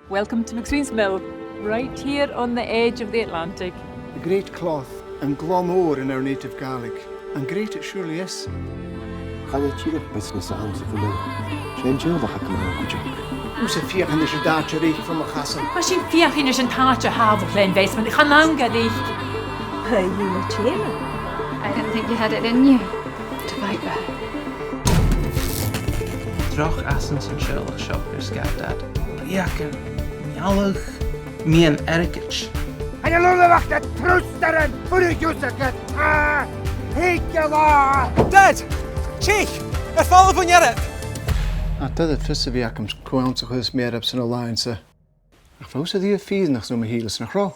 Welcome to McSween's Mill, right here on the edge of the Atlantic. A great cloth and Clò Mor in our native Gaelic, and great it surely is. Chadétíreach business arms of the mill. Shane Jill the Hackman Who's a fiach in the Shadachari from a castle? Mas sin fiach in sin táte Harvard investment. Ich kann anga dich. Hey, you were Taylor. I didn't think you had it in you to fight back. Droch asens an seolach seo ar scabdad. Iachar, mialach, mian ericich. And you love that trusteren for the Jusakat. Hate you law. Dad! Cheek! Er vallen van Jarret! That it first of the Akams, Counts of his made up in alliance. I found the fees next to my heels and a crow.